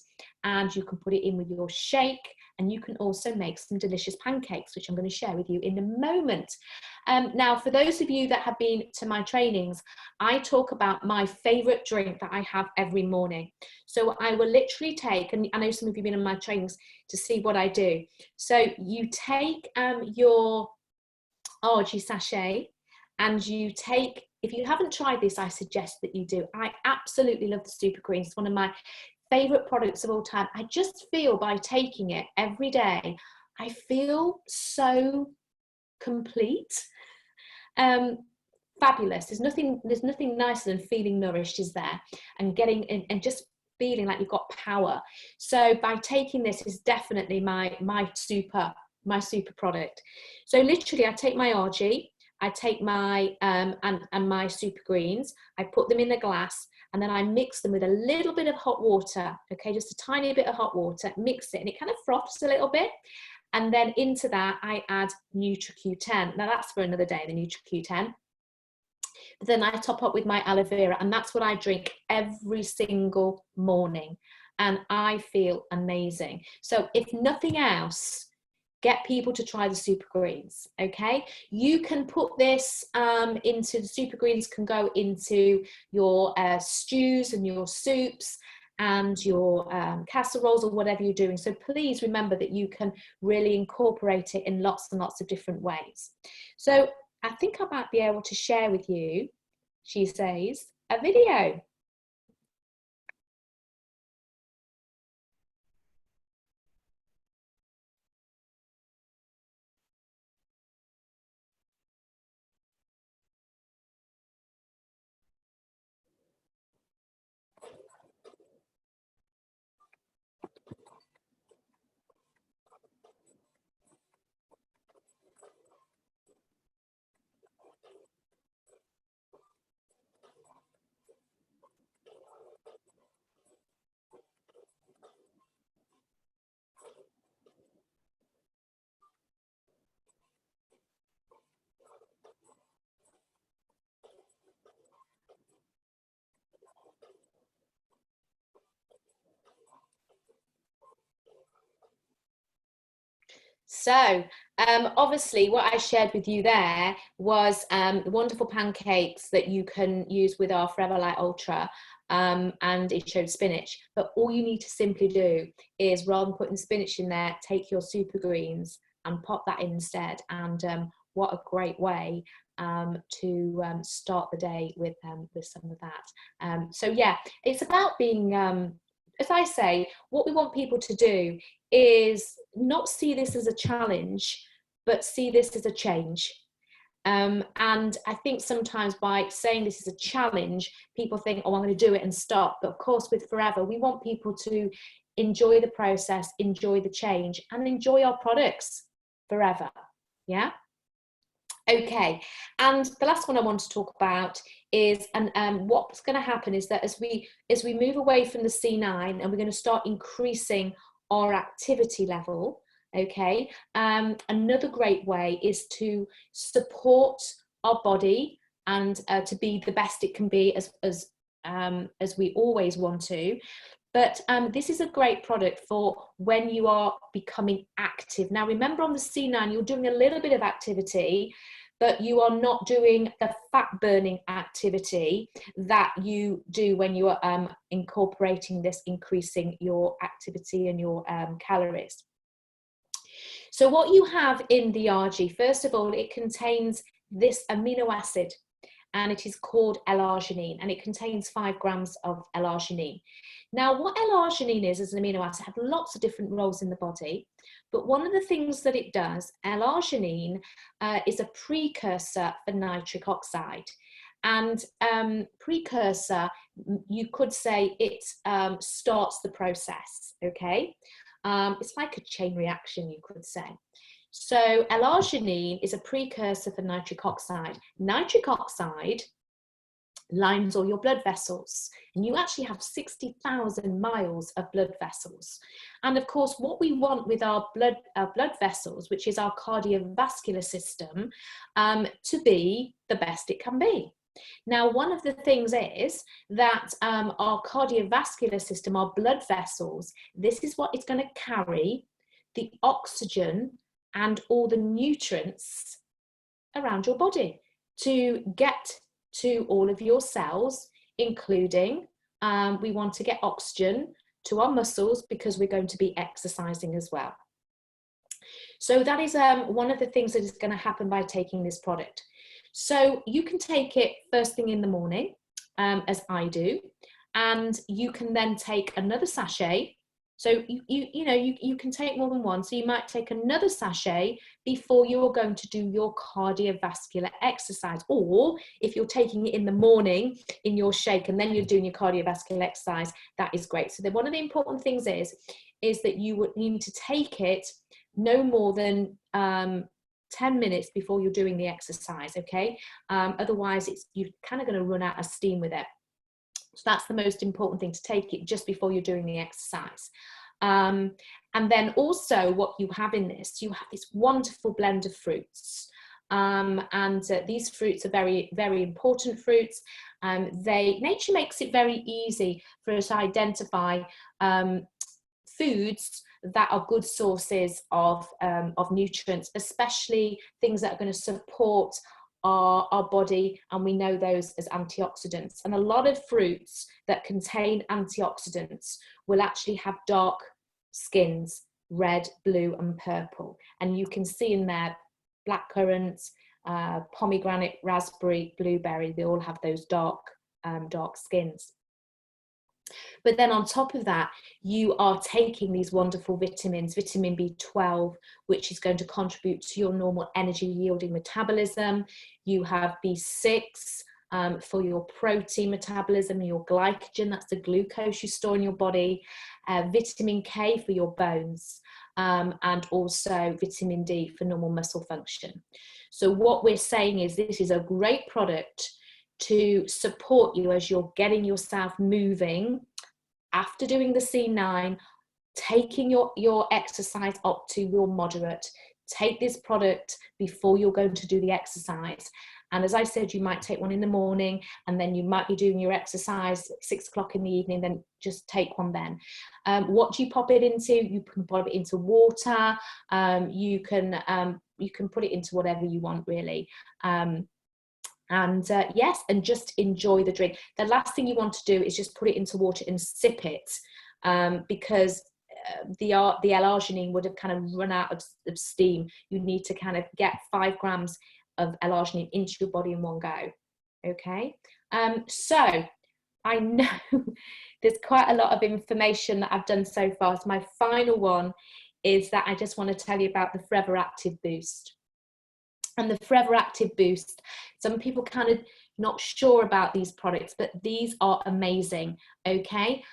and you can put it in with your shake, and you can also make some delicious pancakes, which I'm going to share with you in a moment. Now, for those of you that have been to my trainings, I talk about my favorite drink that I have every morning. So I will literally take, and I know some of you have been in my trainings to see what I do. So you take your argi sachet, and you take, if you haven't tried this, I suggest that you do. I absolutely love the Super Greens. It's one of my favorite products of all time. I just feel by taking it every day, I feel so complete. Fabulous. There's nothing nicer than feeling nourished, is there? And getting and just feeling like you've got power. So by taking this is definitely my super product. So literally I take my argi, I take my and my Super Greens, I put them in a glass, and then I mix them with a little bit of hot water, okay, just a tiny bit of hot water, mix it, and it kind of froths a little bit. And then into that, I add NutriQ10. Now that's for another day, the NutriQ10. But then I top up with my aloe vera, and that's what I drink every single morning. And I feel amazing. So if nothing else, get people to try the Super Greens, okay? You can put this into, the Super Greens can go into your stews and your soups and your casseroles or whatever you're doing. So please remember that you can really incorporate it in lots and lots of different ways. So I think I might be able to share with you, she says, a video. So obviously what I shared with you there was the wonderful pancakes that you can use with our Forever Light Ultra, and it showed spinach. But all you need to simply do is, rather than putting spinach in there, take your Super Greens and pop that in instead. And what a great way to start the day with some of that. So yeah, it's about being, as I say, what we want people to do is not see this as a challenge, but see this as a change. And I think sometimes by saying this is a challenge, people think, oh, I'm going to do it and stop. But of course, with Forever, we want people to enjoy the process, enjoy the change, and enjoy our products forever. Yeah. Okay, and the last one I want to talk about is, and what's going to happen is that as we move away from the C9 and we're going to start increasing our activity level, okay, another great way is to support our body and to be the best it can be as we always want to. But this is a great product for when you are becoming active. Now, remember, on the C9, you're doing a little bit of activity, but you are not doing the fat burning activity that you do when you are incorporating this, increasing your activity and your calories. So what you have in the argi, first of all, it contains this amino acid, and it is called L-arginine, and it contains 5 grams of L-arginine. Now, what L-arginine is as an amino acid, has lots of different roles in the body, but one of the things that it does, L-arginine is a precursor for nitric oxide. And precursor, you could say it starts the process, okay? It's like a chain reaction, you could say. So L-arginine is a precursor for nitric oxide. Nitric oxide lines all your blood vessels, and you actually have 60,000 miles of blood vessels. And of course, what we want with our blood vessels, which is our cardiovascular system, to be the best it can be. Now, one of the things is that our cardiovascular system, our blood vessels, this is what is going to carry the oxygen and all the nutrients around your body to get to all of your cells, including we want to get oxygen to our muscles because we're going to be exercising as well. So that is one of the things that is going to happen by taking this product. So you can take it first thing in the morning, as I do, and you can then take another sachet. So you can take more than one. So you might take another sachet before you're going to do your cardiovascular exercise. Or if you're taking it in the morning in your shake and then you're doing your cardiovascular exercise, that is great. So one of the important things is that you would need to take it no more than 10 minutes before you're doing the exercise, okay? Otherwise, you're kind of going to run out of steam with it. So that's the most important thing, to take it just before you're doing the exercise. And then also what you have in this, you have this wonderful blend of fruits. These fruits are very, very important fruits. Nature makes it very easy for us to identify foods that are good sources of nutrients, especially things that are going to support our body, and we know those as antioxidants. And a lot of fruits that contain antioxidants will actually have dark skins, red, blue and purple, and you can see in there blackcurrant, pomegranate, raspberry, blueberry, they all have those dark skins. But then on top of that, you are taking these wonderful vitamins, vitamin B12, which is going to contribute to your normal energy yielding metabolism. You have B6 for your protein metabolism, your glycogen, that's the glucose you store in your body, vitamin K for your bones, and also vitamin D for normal muscle function. So what we're saying is this is a great product to support you as you're getting yourself moving after doing the C9, taking your exercise up to your moderate. Take this product before you're going to do the exercise. And as I said, you might take one in the morning, and then you might be doing your exercise at 6 o'clock in the evening, then just take one then. What do you pop it into? You can pop it into water. You can put it into whatever you want, really. Yes, and just enjoy the drink. The last thing you want to do is just put it into water and sip it, because the L-arginine would have kind of run out of steam. You need to kind of get 5 grams of L-arginine into your body in one go. Okay, so I know there's quite a lot of information that I've done so far. So my final one is that I just want to tell you about the Forever Active Boost. And the Forever Active Boost, some people kind of not sure about these products, but these are amazing, okay?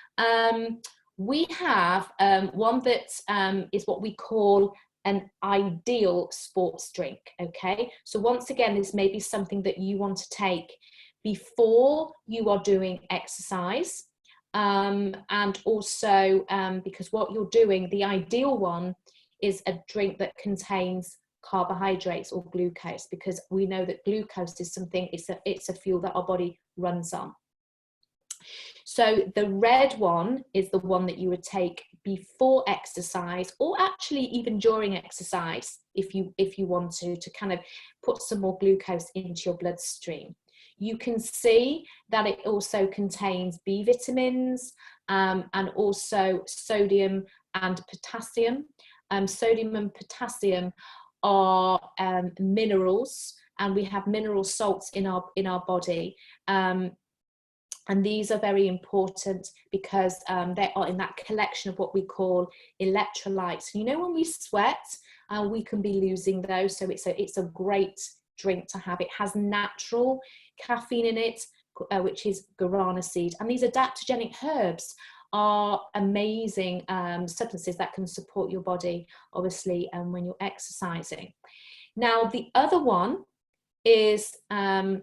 We have one that is what we call an ideal sports drink, okay? So once again, this may be something that you want to take before you are doing exercise, and also because what you're doing, the ideal one is a drink that contains carbohydrates or glucose, because we know that glucose is something, it's a fuel that our body runs on. So the red one is the one that you would take before exercise, or actually even during exercise, if you want to kind of put some more glucose into your bloodstream. You can see that it also contains B vitamins, and also sodium and potassium. Sodium and potassium are minerals, and we have mineral salts in our body, and these are very important because they are in that collection of what we call electrolytes. You know, when we sweat, we can be losing those, so it's a great drink to have. It has natural caffeine in it, which is guarana seed. And these adaptogenic herbs are amazing substances that can support your body, obviously, when you're exercising. Now, the other one is the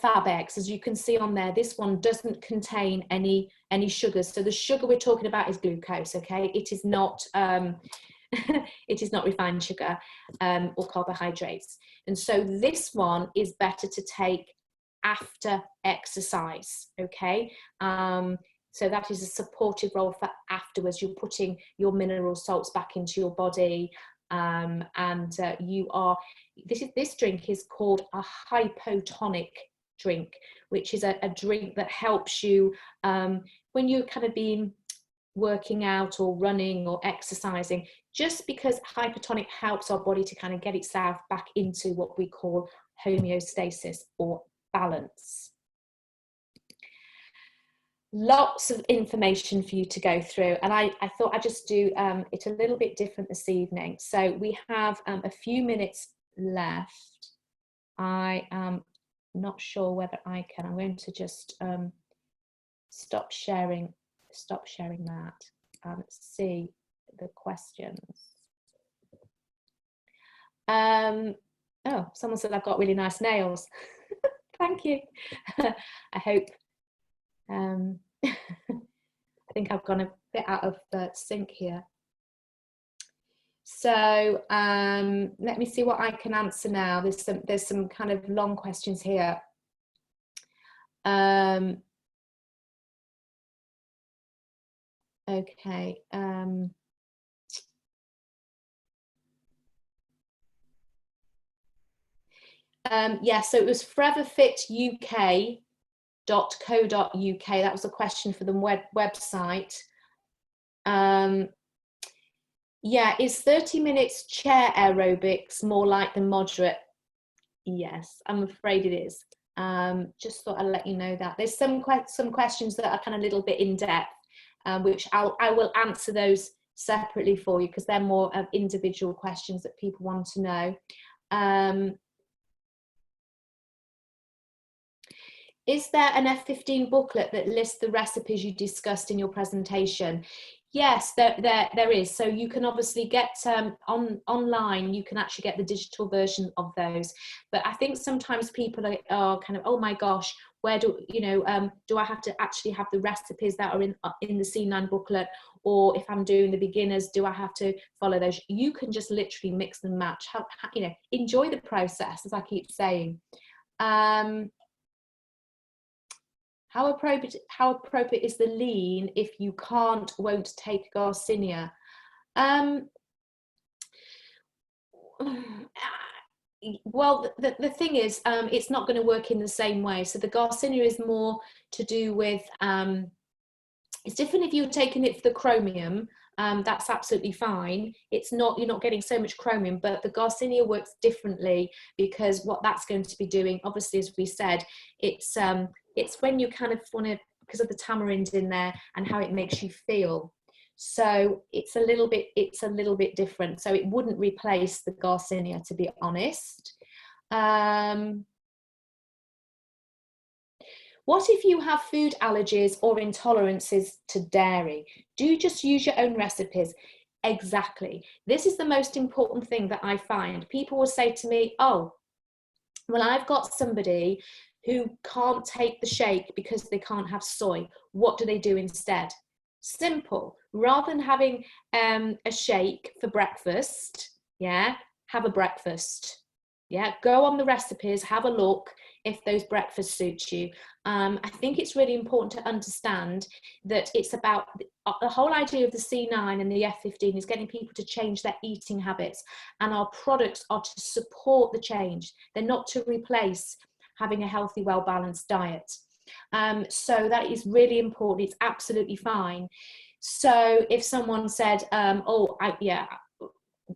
fab eggs. As you can see on there, this one doesn't contain any sugars. So the sugar we're talking about is glucose, okay? It is not it is not refined sugar or carbohydrates. And so this one is better to take after exercise, okay? So that is a supportive role for afterwards. You're putting your mineral salts back into your body, this drink is called a hypotonic drink, which is a drink that helps you when you're kind of been working out or running or exercising, just because hypotonic helps our body to kind of get itself back into what we call homeostasis or balance. Lots of information for you to go through, and I thought I'd just do it a little bit different this evening. So we have a few minutes left. I am not sure whether I can. I'm going to just stop sharing that and see the questions. Oh, someone said I've got really nice nails. Thank you. I hope. I think I've gone a bit out of sync here. So let me see what I can answer now. There's some kind of long questions here. Okay. Yeah, so it was foreverfituk.co.uk. That was a question for the website. Yeah, is 30 minutes chair aerobics more like the moderate? Yes, I'm afraid it is. Just thought I'd let you know that. There's some questions that are kind of a little bit in depth, which I will answer those separately for you, because they're more individual questions that people want to know. Is there an F15 booklet that lists the recipes you discussed in your presentation? Yes, there is. So you can obviously get online, you can actually get the digital version of those. But I think sometimes people are kind of, oh my gosh, where do I have to actually have the recipes that are in the C9 booklet? Or if I'm doing the beginners, do I have to follow those? You can just literally mix and match. Enjoy the process, as I keep saying. How appropriate is the lean if you won't take Garcinia? Well, the thing is, it's not going to work in the same way. So the Garcinia is more to do with, it's different if you're taking it for the chromium. That's absolutely fine. You're not getting so much chromium, but the Garcinia works differently, because what that's going to be doing, obviously, as we said, it's when you kind of want to, because of the tamarind in there and how it makes you feel. So it's a little bit different. So it wouldn't replace the Garcinia, to be honest. What if you have food allergies or intolerances to dairy? Do you just use your own recipes? Exactly. This is the most important thing that I find. People will say to me, oh, well, I've got somebody who can't take the shake because they can't have soy. What do they do instead? Simple. Rather than having a shake for breakfast, yeah, have a breakfast. Yeah, go on the recipes, have a look if those breakfasts suit you. I think it's really important to understand that it's about the whole idea of the C9 and the F15 is getting people to change their eating habits, and our products are to support the change. They're not to replace having a healthy, well-balanced diet. So that is really important. It's absolutely fine. So if someone said,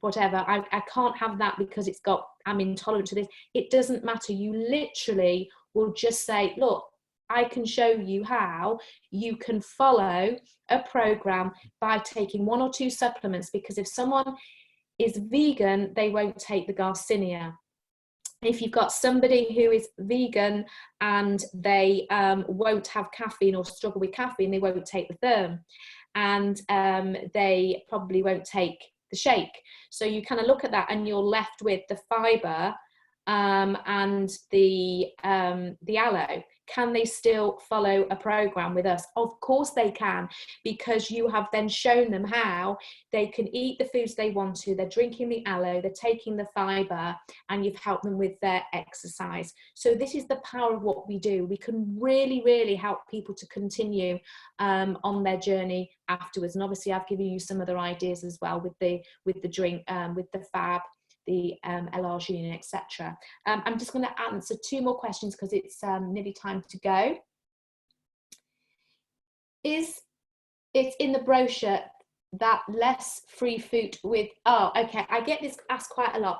whatever, I can't have that because I'm intolerant to this, it doesn't matter. You literally will just say, look, I can show you how you can follow a program by taking 1 or 2 supplements, because if someone is vegan, they won't take the Garcinia. if you've got somebody who is vegan and they won't have caffeine or struggle with caffeine, they won't take the therm, and they probably won't take the shake. So you kind of look at that and you're left with the fibre and the aloe. Can they still follow a program with us? Of course they can, because you have then shown them how they can eat the foods they want to. They're drinking the aloe, they're taking the fibre, and you've helped them with their exercise. So this is the power of what we do. We can really, really help people to continue on their journey afterwards. And obviously I've given you some other ideas as well with the drink, with the fab, the L-arginine, etc. I'm just going to answer 2 more questions because it's nearly time to go. Is it in the brochure that less free food with, oh, okay, I get this asked quite a lot.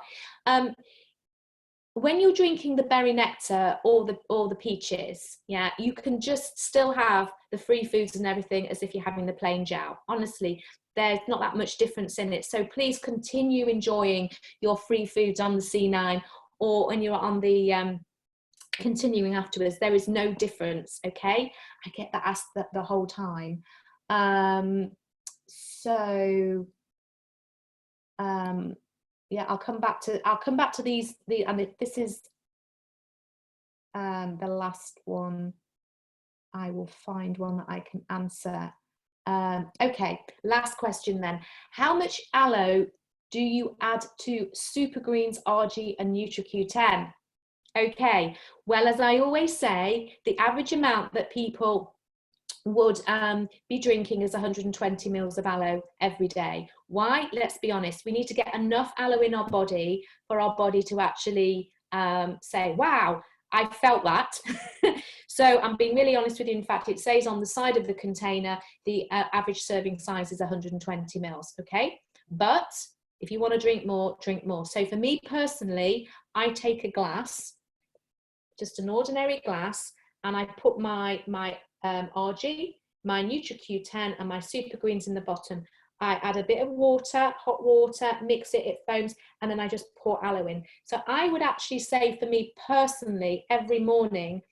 When you're drinking the berry nectar or the peaches, yeah, you can just still have the free foods and everything as if you're having the plain gel. Honestly, there's not that much difference in it. So please continue enjoying your free foods on the C9 or when you're on the continuing afterwards. There is no difference, okay? I get that asked the whole time. Yeah, I'll come back to these. This is the last one. I will find one that I can answer. Okay, last question then. How much aloe do you add to Super Greens, RG and NutriQ10? Okay, well, as I always say, the average amount that people would be drinking is 120 mils of aloe every day. Why? Let's be honest, we need to get enough aloe in our body for our body to actually say, wow, I felt that. So I'm being really honest with you. In fact, it says on the side of the container, the average serving size is 120 mils, okay? But if you want to drink more, drink more. So for me personally, I take a glass, just an ordinary glass, and I put my RG, my NutriQ10 and my Super Greens in the bottom. I add a bit of water, hot water, mix it, it foams, and then I just pour aloe in. So I would actually say for me personally, every morning,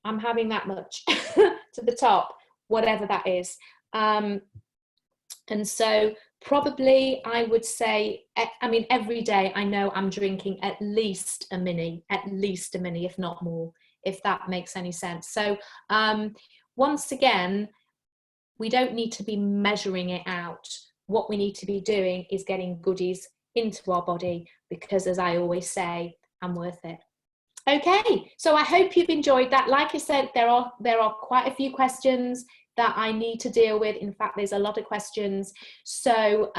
I'm having that much to the top, whatever that is. And so probably I would say, I mean, every day I know I'm drinking at least a mini, if not more, if that makes any sense. So once again, we don't need to be measuring it out. What we need to be doing is getting goodies into our body, because as I always say, I'm worth it. Okay, so I hope you've enjoyed that. Like I said, there are quite a few questions that I need to deal with. In fact, there's a lot of questions. So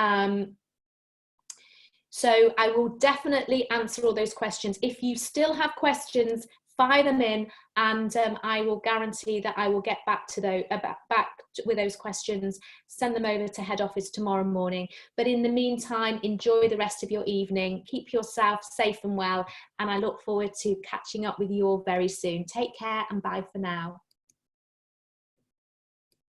so I will definitely answer all those questions. If you still have questions, fire them in, and I will guarantee that I will get back to those with those questions, send them over to head office tomorrow morning. But in the meantime, enjoy the rest of your evening, keep yourself safe and well, and I look forward to catching up with you all very soon. Take care and bye for now.